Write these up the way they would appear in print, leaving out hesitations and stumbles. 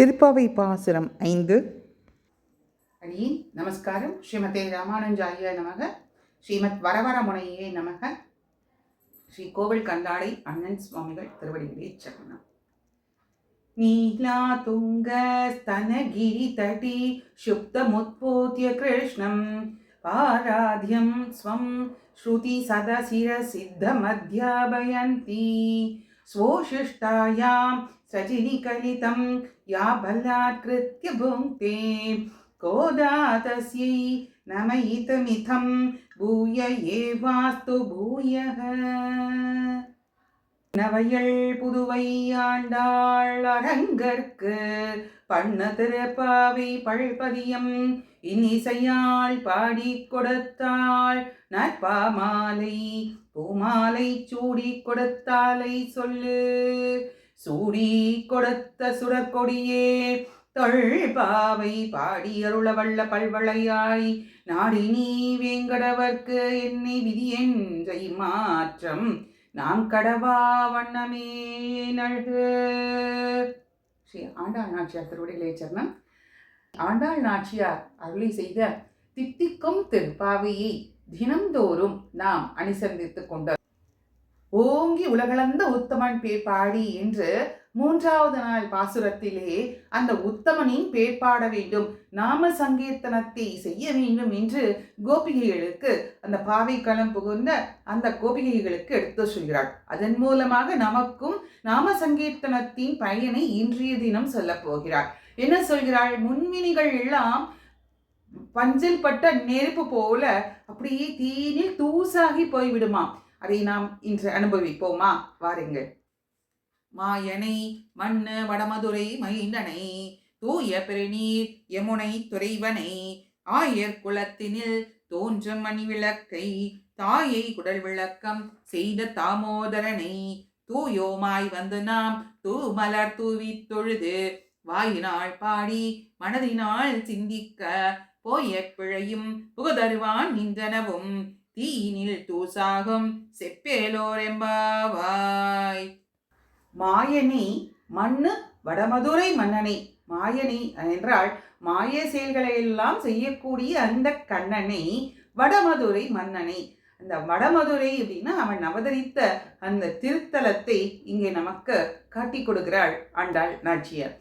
திருப்பாவை பாசுரம் 5. அடியின் நமஸ்காரம். ஸ்ரீமதே ராமானுஜாய நமக. ஸ்ரீமத் வரவரமுனையே நமக. ஸ்ரீ கோவில் கந்தாடை அண்ணன் சுவாமிகள் திருவடிகளே சரணம். நீலா துங்க ஸ்தனகிரி தடி சுப்தமுத்போத்ய கிருஷ்ணம் பாராத்யம் ஸ்வம் ஸ்ருதி சதசிர சித்தமத்யாபயந்தி स्वोशिष्टायां सजिनिकलितं या बलात्कृत्य भुङ्क्ते कोदा तस्यै नमयितमिथं भूय एवास्तु भूयः. நவையல் புதுவை ஆண்டாள் அரங்கற்கு பண்ண திருப்பாவை பல்பதியம் இனிசையாள் பாடி கொடுத்தாள் நற்பாமாலை பூமாலை சூடி கொடுத்தாலை சொல்லு. சூடி கொடுத்த சுடற்கொடியே தொல்பாவை பாடி அருளவல்ல பல்வளையாய் நாடி நீ வேங்கடவர்க்கு என்னை விதி என்ற மாற்றம் நாம் கடவா வண்ணமே நல்கு. ஸ்ரீ ஆண்டாள் நாச்சியார் திருவடிகளே சரணம். ஆண்டாள் நாச்சியார் அருளி செய்த தித்திக்கும் திருப்பாவையை தினந்தோறும் நாம் அனுசந்தித்துக் கொண்ட ஓங்கி உலகளந்த உத்தமன் பேர்பாடி என்று 3வது நாள் பாசுரத்திலே அந்த உத்தமனின் பேர்பாட வேண்டும், நாம சங்கீர்த்தனத்தை செய்ய வேண்டும் என்று கோபிகைகளுக்கு அந்த பாவை களம் புகுந்த அந்த கோபிகைகளுக்கு எடுத்து சொல்கிறாள். அதன் மூலமாக நமக்கும் நாம சங்கீர்த்தனத்தின் பயனை இன்றைய தினம் சொல்ல போகிறாள். என்ன சொல்கிறாள்? முன்வினிகள் எல்லாம் பஞ்சில் பட்ட நெருப்பு போல அப்படியே தீனில் தூசாகி போய்விடுமாம். அதை நாம் இன்று அனுபவிப்போமா? வாருங்கள். மாயனை மண்ணு வடமதுரை மைந்தனை தூய பெருநீர் யமுனை துறைவனை ஆயர் குலத்தினில் தோன்றும் மணி விளக்கை தாயை குடல் விளக்கம் செய்த தாமோதரனை தூயோமாய் வந்து நாம் தூமலர் தூவி தொழுது வாயினால் பாடி மனதினால் சிந்திக்க போய பிழையும் புகுதருவான் நின்றனவும் தீனில் தூசாகும் செப்பேலோர் எம்பாவாய். மாயனி மண்ணு வடமதுரை மன்னனை. மாயனி என்றால் மாய செயல்களை எல்லாம் செய்யக்கூடிய அந்த கண்ணனை, வடமதுரை மன்னனை. அந்த வடமதுரை அப்படின்னா அவன் அவதரித்த அந்த திருத்தலத்தை இங்கே நமக்கு காட்டி கொடுக்கிறாள் ஆண்டாள் நாச்சியார்.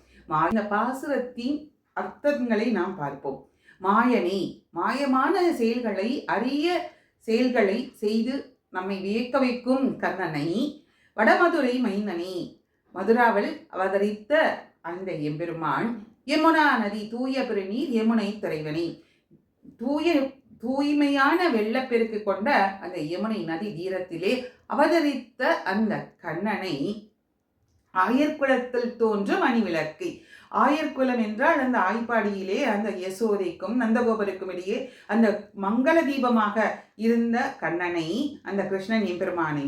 இந்த பாசுரத்தின் அர்த்தங்களை நாம் பார்ப்போம். மாயனி மாயமான செயல்களை, அரிய செயல்களை செய்து நம்மை வியக்க வைக்கும் கண்ணனை, வடமதுரை மைந்தனை, மதுராவில் அவதரித்த அந்த எம்பெருமான், யமுனா நதி தூய பெருநீர் யமுனை துறைவனை, தூய்மையான வெள்ளப்பெருக்கு கொண்ட அந்த யமுனை நதி தீரத்திலே அவதரித்த அந்த கண்ணனை, ஆயர்குலத்தில் தோன்றும் மணிவிளக்கை. ஆயர்குலம் என்றால் அந்த ஆய்ப்பாடியிலே அந்த யசோதைக்கும் நந்தகோபருக்கும் இடையே அந்த மங்கள தீபமாக இருந்த கண்ணனை, அந்த கிருஷ்ணன் எம்பெருமானை,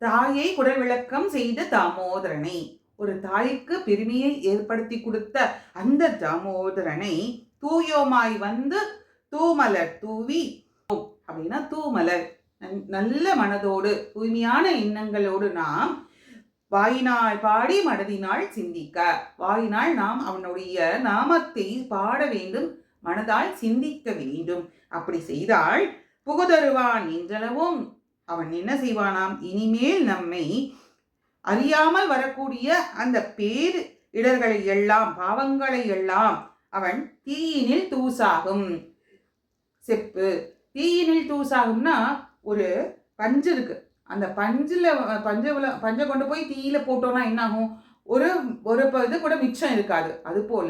தாயை குடல் விளக்கம் செய்த தாமோதரனை, ஒரு தாய்க்கு பெருமையை ஏற்படுத்தி கொடுத்த அந்த தாமோதரனை தூயோமாய் வந்து தூமலர் தூவி, அப்படின்னா தூமலர், நல்ல மனதோடு தூய்மையான எண்ணங்களோடு நாம் வாயினால் பாடி மனதினால் சிந்திக்க. வாயினால் நாம் அவனுடைய நாமத்தை பாட வேண்டும், மனதால் சிந்திக்க வேண்டும். அப்படி செய்தால் புகுதருவான் என்றளவும் அவன் என்ன செய்வானாம்? இனிமேல் நம்மை அறியாமல் வரக்கூடிய அந்த பேர் இடர்களை எல்லாம், பாவங்களை எல்லாம் அவன் தீயினில் தூசாகும். செப்பு தீயினில் தூசாகும்னா ஒரு பஞ்சு இருக்கு, அந்த பஞ்சை கொண்டு போய் தீயில போட்டோம்னா என்ன ஆகும்? ஒரு இது கூட மிச்சம் இருக்காது. அதுபோல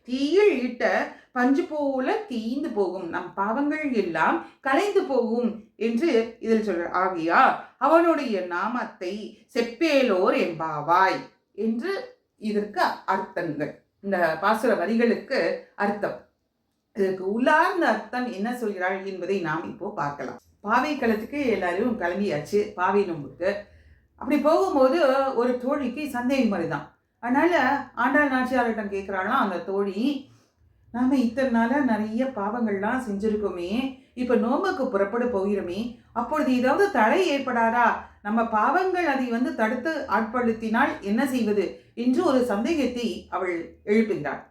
தீயில் இட்ட பஞ்சு போல தீந்து போகும், நம் பாவங்கள் எல்லாம் கலைந்து போகும் என்று இதில் சொல்ற. ஆகியா அவனுடைய நாமத்தை செப்பேலோர் எம்பாவாய் என்று இதற்கு அர்த்தங்கள், இந்த பாசுர வரிகளுக்கு அர்த்தம். இதற்கு உள்ளார்ந்த அர்த்தம் என்ன சொல்கிறாள் என்பதை நாம் இப்போ பார்க்கலாம். பாவை களத்துக்கு எல்லாரும் கிளம்பியாச்சு பாவை நோம்புக்கு. அப்படி போகும்போது ஒரு தோழிக்கு சந்தேகம் மாதிரிதான். அதனால ஆண்டாள் நாச்சியாரிடம் கேட்குறாளாம் அந்த தோழி, நாம இத்தனை நாளாக நிறைய பாவங்கள்லாம் செஞ்சுருக்கோமே, இப்போ நோம்புக்கு புறப்பட போகிறோமே, அப்பொழுது ஏதாவது தடை ஏற்படாதா? நம்ம பாவங்கள் அதை தடுத்து ஆட்படுத்தினால் என்ன செய்வது என்று ஒரு சந்தேகத்தை அவள் எழுப்புகிறாள்.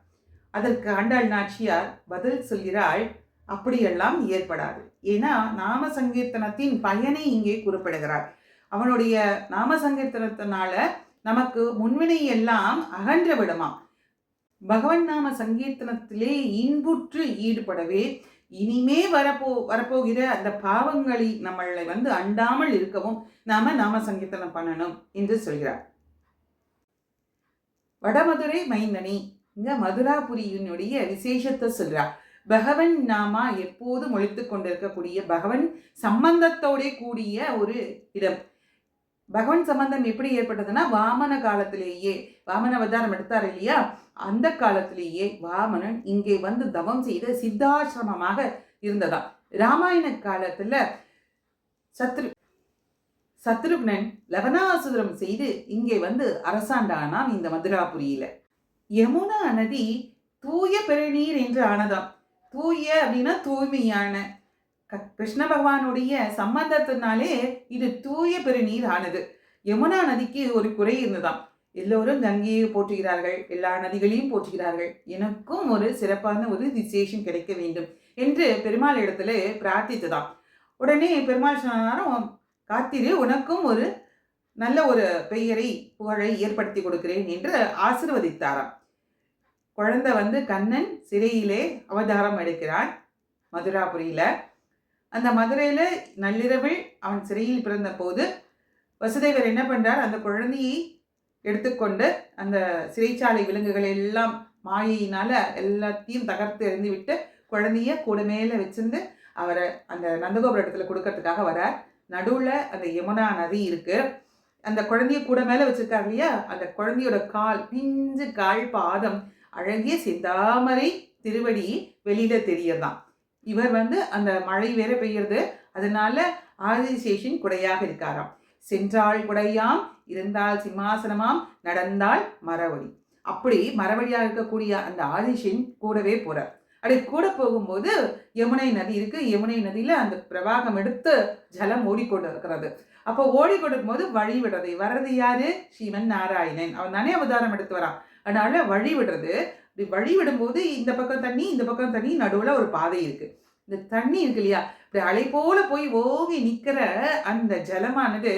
அதற்கு ஆண்டாள் நாச்சியார் பதில் சொல்கிறாள், அப்படியெல்லாம் ஏற்படாது. ஏன்னா நாம சங்கீர்த்தனத்தின் பயனை இங்கே குறிப்பிடுகிறார். அவனுடைய நாம சங்கீர்த்தனத்தினால நமக்கு முன்வினை எல்லாம் அகன்று விடுமாம். பகவன் நாம சங்கீர்த்தனத்திலே இன்புற்று ஈடுபடவே இனிமே வரப்போகிற அந்த பாவங்களை நம்மளை அண்டாமல் இருக்கவும் நாம சங்கீர்த்தனம் பண்ணணும் என்று சொல்கிறார். வடமதுரை மைந்தனி, இங்க மதுராபுரியினுடைய விசேஷத்தை சொல்றார். பகவன் நாமா எப்போது ஒழித்து கொண்டிருக்கக்கூடிய பகவன் சம்பந்தத்தோட கூடிய ஒரு இடம். பகவன் சம்பந்தம் எப்படி ஏற்பட்டதுன்னா, வாமன காலத்திலேயே, வாமன அவதாரம் எடுத்தார் இல்லையா, அந்த காலத்திலேயே வாமனன் இங்கே தவம் செய்த சித்தாசிரமமாக இருந்ததா. ராமாயண காலத்துல சத்ருக்னன் லவனாசுரம் செய்து இங்கே அரசாண்டானாம் இந்த மதுராபுரியில. யமுனா நதி தூய பெருநீர் என்று ஆனதாம். தூய அப்படின்னா தூய்மையான. கிருஷ்ண பகவானுடைய சம்பந்தத்தினாலே இது தூய பெருநீர் ஆனது. யமுனா நதிக்கு ஒரு குறை இருந்ததாம். எல்லோரும் கங்கையை போற்றுகிறார்கள், எல்லா நதிகளையும் போற்றுகிறார்கள், எனக்கும் ஒரு சிறப்பான ஒரு விசேஷம் கிடைக்க வேண்டும் என்று பெருமாள் இடத்துல பிரார்த்தித்ததாம். உடனே பெருமாள் சொன்னாரும், காத்திரு, உனக்கும் ஒரு நல்ல ஒரு பெயரை புகழை ஏற்படுத்தி கொடுக்கிறேன் என்று ஆசீர்வதித்தாராம். குழந்தை கண்ணன் சிறையிலே அவதாரம் எடுக்கிறான் மதுராபுரியில. அந்த மதுரையில நள்ளிரவில் அவன் சிறையில் பிறந்த போது வசுதேவர் என்ன பண்றார், அந்த குழந்தையை எடுத்துக்கொண்டு அந்த சிறைச்சாலை விலங்குகள் எல்லாம் மாயினால எல்லாத்தையும் தகர்த்து எறிந்து விட்டு குழந்தைய கூட மேல வச்சிருந்து அவரை அந்த நந்தகோபுர இடத்துல கொடுக்கறதுக்காக வரார். நடுவுல அந்த யமுனா நதி இருக்கு. அந்த குழந்தைய கூட மேல வச்சிருக்காரு இல்லையா, அந்த குழந்தையோட கால், பிஞ்சு கால் பாதம், அழகிய செந்தாமரை திருவடி வெளியில தெரியறதான். இவர் அந்த மழை வேற பெய்யறது, அதனால ஆதிசேஷன் குடையாக இருக்காராம். சென்றால் குடையாம், இருந்தால் சிம்மாசனமாம், நடந்தால் மரவழி. அப்படி மரவழியா இருக்கக்கூடிய அந்த ஆதிசேஷன் கூடவே போறார். அப்படி கூட போகும்போது யமுனை நதி இருக்கு. யமுனை நதியில அந்த பிரவாகம் எடுத்து ஜலம் ஓடிக்கொண்டு இருக்கிறது. அப்போ ஓடிக்கொண்டிருக்கும் போது வழி விடுறது வர்றது யாரு, ஸ்ரீமன் நாராயணன். அவன் தானே அவதாரம் எடுத்து வரான். அதனால வழி விடுறது. வழி விடும்போது இந்த பக்கம் தண்ணி, இந்த பக்கம் தண்ணி, நடுவுல ஒரு பாதை இருக்கு. இந்த தண்ணி இருக்கு இல்லையா, இப்படி அலை போல போய் ஓங்கி நிக்கிற அந்த ஜலமானது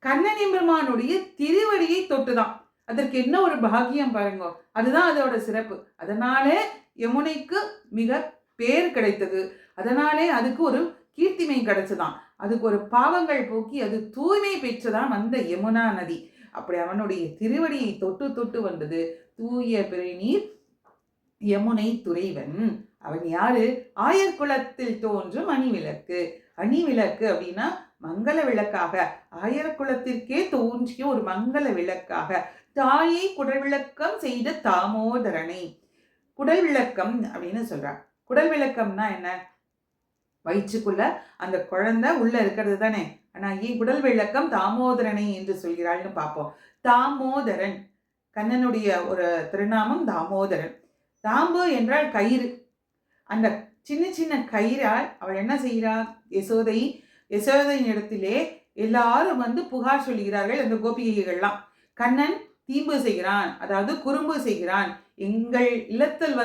கண்ணன் பெருமானுடைய திருவடியை தொட்டுதான். அதற்கு என்ன ஒரு பாக்கியம் பாருங்க, அதுதான் அதோட சிறப்பு. அதனாலே யமுனைக்கு மிக பேர் கிடைத்தது. அதனாலே அதுக்கு ஒரு கீர்த்திமை கிடைச்சதான். அதுக்கு ஒரு பாவங்கள் போக்கி அது தூய்மை பெற்றதான் வந்த யமுனா நதி. அப்படி அவனுடைய திருவடியை தொட்டு தொட்டு வந்தது தூய பெருநீர் யமுனை துறைவன். அவன் யாரு, ஆயர் குலத்தில் தோன்றும் அணிவிளக்கு. அணிவிளக்கு அப்படின்னா மங்கள விளக்காக, ஆயர் குலத்திற்கே தோன்றிய ஒரு மங்கள விளக்காக தாயை குடல் விளக்கம் செய்த தாமோதரனை. குடல் விளக்கம் அப்படின்னு சொல்றான். குடல் விளக்கம்னா என்ன, வயிற்றுக்குள்ள அந்த குழந்தை உள்ள இருக்கிறது தானே. ஆனா ஏன் குடல் விளக்கம் தாமோதரனை என்று சொல்கிறாள்னு பார்ப்போம். தாமோதரன், கண்ணனுடைய ஒரு திருநாமம் தாமோதரன். தாம்பு என்றால் கயிறு. அந்த சின்ன சின்ன கயிறால் அவள் என்ன செய்கிறாள், யசோதையின் இடத்திலே எல்லாரும் புகார் சொல்கிறார்கள். அந்த கோபிகைகள்லாம், கண்ணன் தீம்பு செய்கிறான், அதாவது குறும்பு செய்கிறான், எங்கள் இல்லத்தில்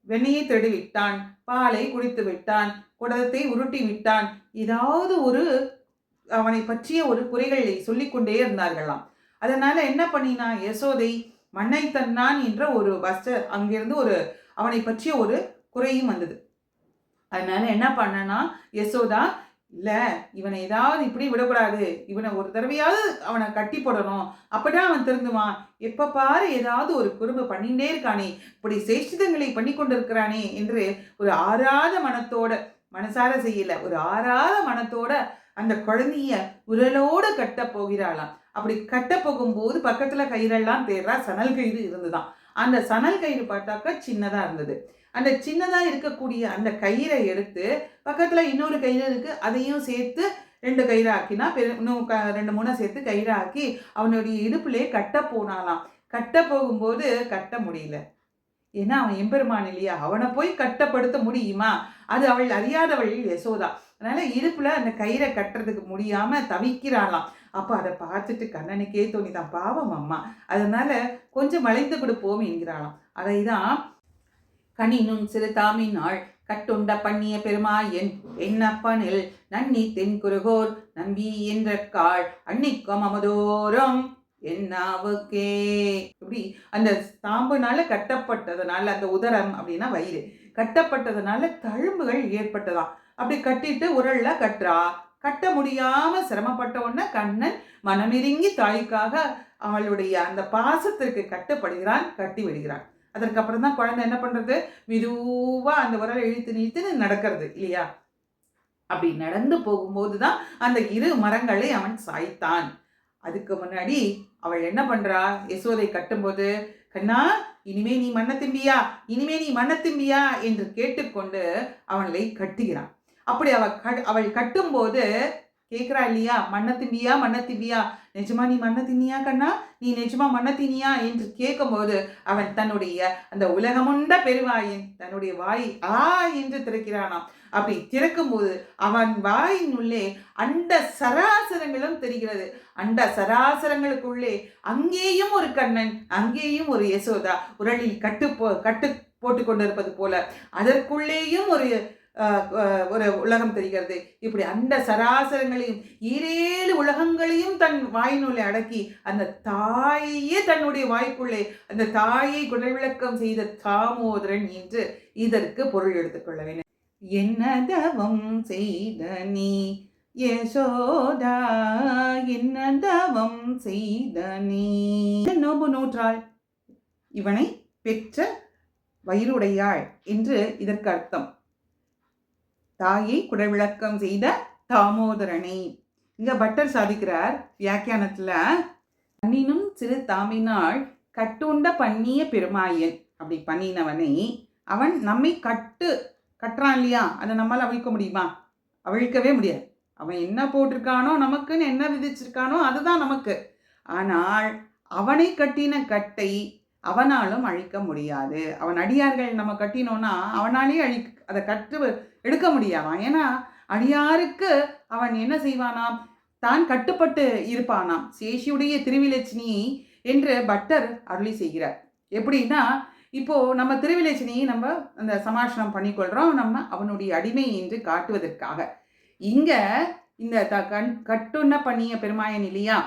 வெண்ணையை திருடி விட்டான், பாலை குடித்து விட்டான், குடத்தை உருட்டி விட்டான், ஏதாவது ஒரு அவனை பற்றிய ஒரு குறைகளை சொல்லிக்கொண்டே இருந்தார்களாம். அதனால என்ன பண்ணினா, யசோதை மண்ணை தன்னான் என்ற ஒரு அங்கிருந்து ஒரு அவனை பற்றிய ஒரு குறையும் வந்தது. அதனால என்ன பண்ணனா யசோதா, இல்ல இவனை ஏதாவது இப்படி விடக்கூடாது, இவனை ஒரு தடவையாவது அவனை கட்டி போடணும், அப்பதான் அவன் திருந்துவான். எப்ப பாரு ஏதாவது ஒரு குறும்பு பண்ணிட்டே இருக்கானே, இப்படி சேஷ்டிதங்களை பண்ணி கொண்டிருக்கிறானே என்று ஒரு ஆறாத மனத்தோட, மனசார செய்யல, ஒரு ஆறாத மனத்தோட அந்த குழந்தைய உரலோடு கட்ட போகிறாளாம். அப்படி கட்ட போகும்போது பக்கத்துல கயிறெல்லாம் தேடுறா. சணல் கயிறு இருந்துதான். அந்த சணல் கயிறு பார்த்தாக்கா சின்னதா இருந்தது. அந்த சின்னதா இருக்கக்கூடிய அந்த கயிறை எடுத்து பக்கத்துல இன்னொரு கயிறு இருக்கு, அதையும் சேர்த்து 2 கயிறு ஆக்கினா, இன்னும் 2-3 சேர்த்து கயிறு ஆக்கி அவனுடைய இடுப்புலே கட்ட போனாலாம். கட்ட போகும்போது கட்ட முடியல. ஏன்னா அவன் எம்பெருமான் இல்லையா, அவனை போய் கட்டப்படுத்த முடியுமா, அது அவள் அறியாதவள் யசோதா. அதனால இடுப்புல அந்த கயிறை கட்டுறதுக்கு முடியாம தவிக்கிறாளாம். அப்ப அதை பார்த்துட்டு கண்ணனுக்கே தோணிதான், பாவம் அம்மா, அதனால கொஞ்சம் வளைந்து கொடுப்போம் என்கிறாளாம். அதைதான் கனினும் சிறு தாமினாள் கட்டுண்ட பண்ணிய பெருமாயன் என்னப்பனில் நன்னி தென்குருகோர் நம்பி என்ற காள் அன்னிக்கும் அமதோறும் என்னாவுக்கே. இப்படி அந்த தாம்புனால கட்டப்பட்டதுனால, அந்த உதரம் அப்படின்னா வயிறு கட்டப்பட்டதுனால தழும்புகள் ஏற்பட்டதாம். அப்படி கட்டிட்டு உரல்ல கட்டுறா. கட்ட முடியாம சிரமப்பட்ட உடனே கண்ணன் மனமிருங்கி தாய்க்காக அவளுடைய அந்த பாசத்திற்கு கட்டுப்படுகிறான், கட்டி விடுகிறான். அதற்கப்புறம் தான் குழந்தை என்ன பண்றது, மெதுவா அந்த உரலை இழுத்து நடக்கிறது இல்லையா. அப்படி நடந்து போகும்போது தான் அந்த இரு மரங்களை அவன் சாய்த்தான். அதுக்கு முன்னாடி அவள் என்ன பண்றா, யசோதை கட்டும்போது, கண்ணா இனிமே நீ மண்ண திம்பியா, இனிமே நீ மண்ண திம்பியா என்று கேட்டுக்கொண்டு அவளை கட்டுகிறான். அப்படி அவள் கட்டும்போது கேட்குறா இல்லையா, மண்ண திம்பியா, நிஜமா நீ மண்ண தின்னியா கண்ணா, நீ நிஜமா மண்ண தின்னியா என்று கேட்கும்போது அவன் தன்னுடைய அந்த உலகமுண்ட பெருவாயின் தன்னுடைய வாய் ஆ என்று திறக்கிறானாம். அப்படி திறக்கும்போது அவன் வாயின் உள்ளே அண்ட சராசரங்களும் தெரிகிறது. அண்ட சராசரங்களுக்குள்ளே அங்கேயும் ஒரு கண்ணன், அங்கேயும் ஒரு யசோதா உரலில் கட்டு போட்டு கொண்டிருப்பது போல, அதற்குள்ளேயும் ஒரு உலகம் தெரிகிறது. இப்படி அண்ட சராசரங்களையும் 7 உலகங்களையும் தன் வாயினுள்ளே அடக்கி அந்த தாயையே தன்னுடைய வாய்க்குள்ளே, அந்த தாயை குடல் விளக்கம் செய்த தாமோதரன் என்று இதற்கு பொருள் எடுத்துக்கொள்ள வேண்டும். என்ன தவம் செய்த நீ யசோதா, என்ன தவம் செய்த நீ நோம்பு நூற்றாள், இவனை பெற்ற வயிறுடையாள் என்று இதற்கு அர்த்தம். தாயை குடல் விளக்கம் செய்த தாமோதரனை. இங்க பட்டர் சாதிக்கிறார் வியாக்கியானத்துல, பண்ணினும் சிறு தாமினாள் கட்டுண்ட பண்ணிய பெருமாயன். அப்படி பண்ணினவனை அவன் நம்மை கட்டுறான் இல்லையா, அதை நம்மளால் அவிழ்க்க முடியுமா? அவிழ்க்கவே முடியாது. அவன் என்ன போட்டிருக்கானோ, நமக்குன்னு என்ன விதிச்சிருக்கானோ அதுதான் நமக்கு. ஆனால் அவனை கட்டின கட்டை அவனாலும் அழிக்க முடியாது. அவன் அடியார்கள் நம்ம கட்டினோன்னா அவனாலே அதை எடுக்க முடியாதான். ஏன்னா அடியாருக்கு அவன் என்ன செய்வானாம், தான் கட்டுப்பட்டு இருப்பானாம். சேஷியுடைய திருவிலட்சுமி என்று பட்டர் அருளி செய்கிறார். எப்படின்னா, இப்போ நம்ம திருவிலட்சுமியை நம்ம அந்த சமாஷனம் பண்ணிக்கொள்றோம், நம்ம அவனுடைய அடிமை என்று காட்டுவதற்காக. இங்க இந்த கட்டுண்ண பண்ணிய பெருமாயன் இல்லையா,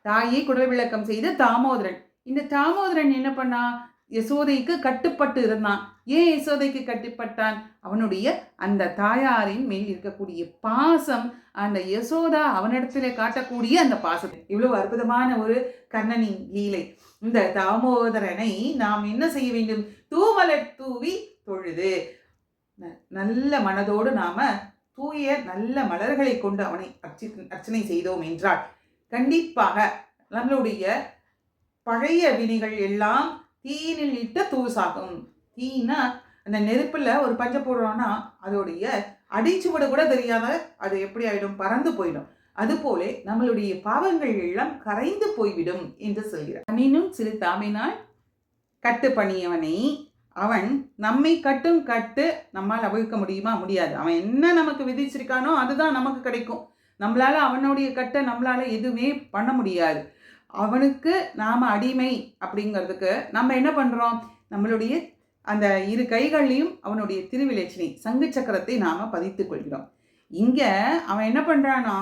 தாயை குடல் விளக்கம் செய்த தாமோதரன். இந்த தாமோதரன் என்ன பண்ணா, யசோதைக்கு கட்டுப்பட்டு இருந்தான். ஏன் யசோதைக்கு கட்டுப்பட்டான்? அவனுடைய அந்த தாயாரின் மேல் இருக்கக்கூடிய பாசம், அந்த யசோதா அவனிடத்துல காட்டக்கூடிய அந்த பாசம். இவ்வளவு அற்புதமான ஒரு கண்ணனின் லீலை. இந்த தாமோதரனை நாம் என்ன செய்ய வேண்டும்? தூமலர் தூவி தொழுது நல்ல மனதோடு நாம தூய நல்ல மலர்களை கொண்டு அவனை அர்ச்சனை செய்தோம் என்றால் கண்டிப்பாக நம்மளுடைய பழைய வினைகள் எல்லாம் தீயினில் இட்ட தூசாகும். தீனா அந்த நெருப்புல ஒரு பஞ்சை போடுறோம்னா அதோடைய அடிச்சுவடு கூட தெரியாம அது எப்படி ஆயிடும், பறந்து போயிடும். அதுபோல நம்மளுடைய பாவங்கள் எல்லாம் கரைந்து போய்விடும் என்று சொல்கிறார். அனினும் சிறு தாமினால் கட்டு பண்ணியவனை, அவன் நம்மை கட்டும் கட்டு நம்மால் அவிழ்க்க முடியுமா? முடியாது. அவன் என்ன நமக்கு விதிச்சிருக்கானோ அதுதான் நமக்கு கிடைக்கும். நம்மளால அவனுடைய கட்டை நம்மளால எதுவுமே பண்ண முடியாது. அவனுக்கு நாம அடிமை அப்படிங்கிறதுக்கு நம்ம என்ன பண்றோம், நம்மளுடைய அந்த இரு கைகளையும் அவனுடைய திருவிலட்சினை சங்கு சக்கரத்தை நாம பதித்துக் கொள்கிறோம். இங்க அவன் என்ன பண்றானா,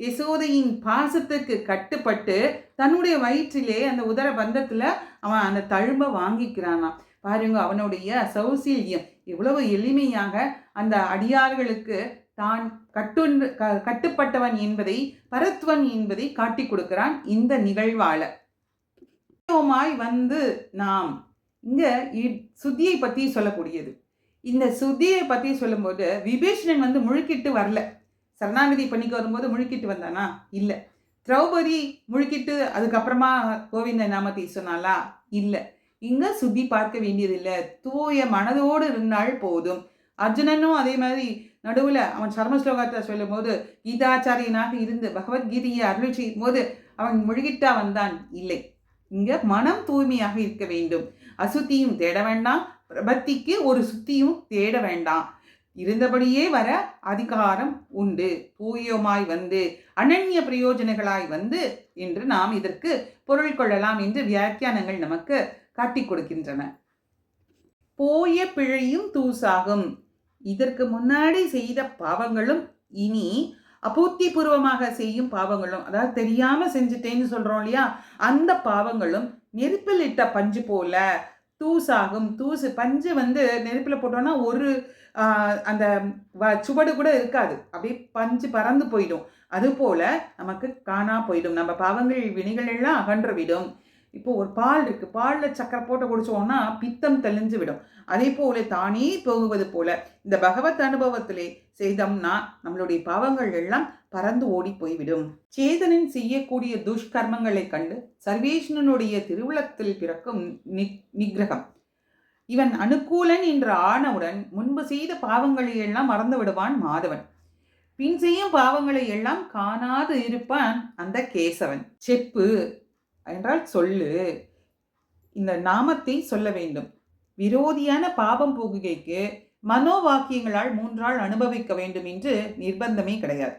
யசோதையின் பாசத்துக்கு கட்டுப்பட்டு தன்னுடைய வயிற்றிலே அந்த உதர பந்தத்துல அவன் அந்த தழும்ப வாங்கிக்கிறானா. பாருங்க அவனுடைய சௌசீல்யம் எவ்வளவு எளிமையாக அந்த அடியார்களுக்கு தான் கட்டுப்பட்டவன் என்பதை, பரத்வன் என்பதை காட்டி கொடுக்கிறான் இந்த நிகழ்வால. வந்து நாம் இங்க சுத்தியை பத்தி சொல்லக்கூடியது. இந்த சுத்தியை பத்தி சொல்லும்போது விபீஷணன் வந்து முழுக்கிட்டு வரல. சரணாகதி பண்ணிக்க வரும்போது முழுக்கிட்டு வந்தானா? இல்லை. திரௌபதி முழுக்கிட்டு அதுக்கப்புறமா கோவிந்த நாமத்தை சொன்னாலா? இல்லை. இங்க சுத்தி பார்க்க வேண்டியதில்லை, தூய மனதோடு இருந்தால் போதும். அர்ஜுனனும் அதே மாதிரி நடுவில் அவன் சர்ம ஸ்லோகத்தை சொல்லும் போது கீதாச்சாரியனாக இருந்து பகவத்கீதையை அருள் செய்யும் போது அவன் முழுகிட்டா வந்தான்? இல்லை. இங்க மனம் தூய்மையாக இருக்க வேண்டும். அசுத்தியும் தேட வேண்டாம், பிரபத்திக்கு ஒரு சுத்தியும் தேட வேண்டாம். இருந்தபடியே வர அதிகாரம் உண்டு. தூயமாய் வந்து அனன்ய பிரயோஜனங்களாய் வந்து என்று நாம் இதற்கு பொருள் கொள்ளலாம் என்று வியாக்கியானங்கள் நமக்கு காட்டிக் கொடுக்கின்றன. போய பிழையும் தூசாகும். இதற்கு முன்னாடி செய்த பாவங்களும் இனி அபூர்த்திபூர்வமாக செய்யும் பாவங்களும், அதாவது தெரியாம செஞ்சுட்டேன்னு சொல்றோம் இல்லையா, அந்த பாவங்களும் நெருப்பில் இட்ட பஞ்சு போல தூசாகும். தூசு பஞ்சு வந்து நெருப்பில் போட்டோம்னா ஒரு அந்த சுவடு கூட இருக்காது, அப்படியே பஞ்சு பறந்து போயிடும். அதுபோல நமக்கு காணா போயிடும், நம்ம பாவங்கள் வினைகள் எல்லாம் அகன்று விடும். இப்போ ஒரு பால் இருக்கு, பாலில் சக்கரை போட்டு குடிச்சோம்னா பித்தம் தெளிஞ்சு விடும். அதே போல தானே போகுவது போல இந்த பகவத் அனுபவத்திலே செய்தோம்னா நம்மளுடைய பாவங்கள் எல்லாம் பறந்து ஓடி போய்விடும். சேதனன் செய்யக்கூடிய துஷ்கர்மங்களை கண்டு சர்வேஸ்வரனுடைய திருவுளத்தில் பிறக்கும் நிகிரகம். இவன் அனுகூலன் என்று ஆனவுடன் முன்பு செய்த பாவங்களை எல்லாம் மறந்து விடுவான் மாதவன். பின் செய்யும் பாவங்களை எல்லாம் காணாது இருப்பான் அந்த கேசவன். செப்பு என்றால் சொல்லு, இந்த நாமத்தை சொல்ல வேண்டும். விரோதியான பாபம் போகுகைக்கு மனோவாக்கியங்களால் 3 அனுபவிக்க வேண்டும் என்று நிர்பந்தமே கிடையாது.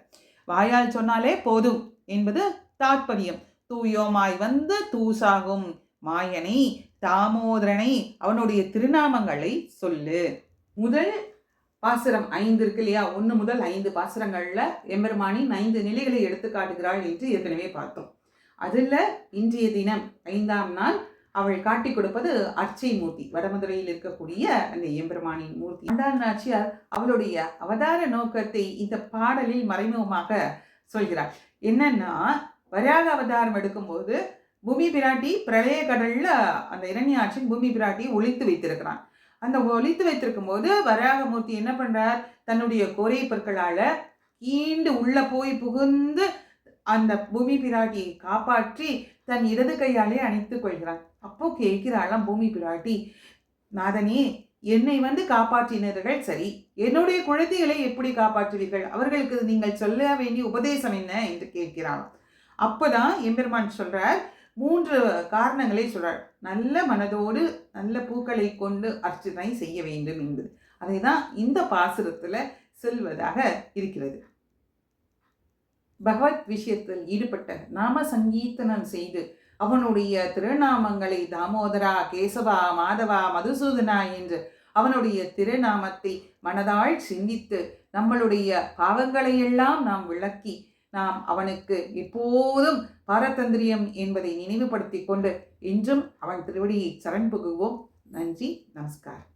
வாயால் சொன்னாலே போதும் என்பது தாற்பயம். தூயோமாய் வந்து தூசாகும் மாயனை தாமோதரனை அவனுடைய திருநாமங்களை சொல்லு. முதல் பாசுரம் 5 இருக்கு இல்லையா, 1 முதல் 5 பாசுரங்கள்ல எம்பெருமானின் 5 நிலைகளை எடுத்து காட்டுகிறாள் என்று ஏற்கனவே பார்த்தோம். அதில் இன்றைய தினம் 5ஆம் நாள் அவள் காட்டி கொடுப்பது அர்ச்சை மூர்த்தி, வடமதுரையில் இருக்கக்கூடிய அந்த எம்பெருமானின் மூர்த்தி. ஆண்டாள் நாச்சியார் அவளுடைய அவதார நோக்கத்தை இந்த பாடலில் மறைமுகமாக சொல்கிறார். என்னன்னா, வராக அவதாரம் எடுக்கும்போது பூமி பிராட்டி பிரளய கடல்ல அந்த இரண்யாட்சின் பூமி பிராட்டியை ஒளித்து வைத்திருக்கிறான். அந்த ஒளித்து வைத்திருக்கும் போது வராகமூர்த்தி என்ன பண்றார், தன்னுடைய கோரை பற்களால ஈண்டு உள்ள போய் புகுந்து அந்த பூமி பிராட்டியை காப்பாற்றி தன் இடது கையாலே அணைத்துக் கொள்கிறான். அப்போ கேட்கிறாளாம் பூமி பிராட்டி, நாதனே, என்னை வந்து காப்பாற்றினர்கள் சரி, என்னுடைய குழந்தைகளை எப்படி காப்பாற்றுவீர்கள், அவர்களுக்கு நீங்கள் சொல்ல வேண்டிய உபதேசம் என்ன என்று கேட்கிறாளாம். அப்போதான் எம்பெருமான் சொல்றார், 3 காரணங்களை சொல்றார். நல்ல மனதோடு நல்ல பூக்களை கொண்டு அர்ச்சனை செய்ய வேண்டும் என்பது. அதை தான் இந்த பாசுரத்துல சொல்வதாக இருக்கிறது. பகவத் விஷயத்தில் ஈடுபட்ட நாம சங்கீர்த்தனம் செய்து அவனுடைய திருநாமங்களை தாமோதரா, கேசவா, மாதவா, மதுசூதனா என்று அவனுடைய திருநாமத்தை மனதால் சிந்தித்து நம்மளுடைய பாவங்களையெல்லாம் நாம் விளக்கி நாம் அவனுக்கு எப்போதும் பாரதந்திரியம் என்பதை நினைவுபடுத்தி கொண்டு இன்றும் அவன் திருவடியை சரண் புகுவோம். நன்றி, நமஸ்காரம்.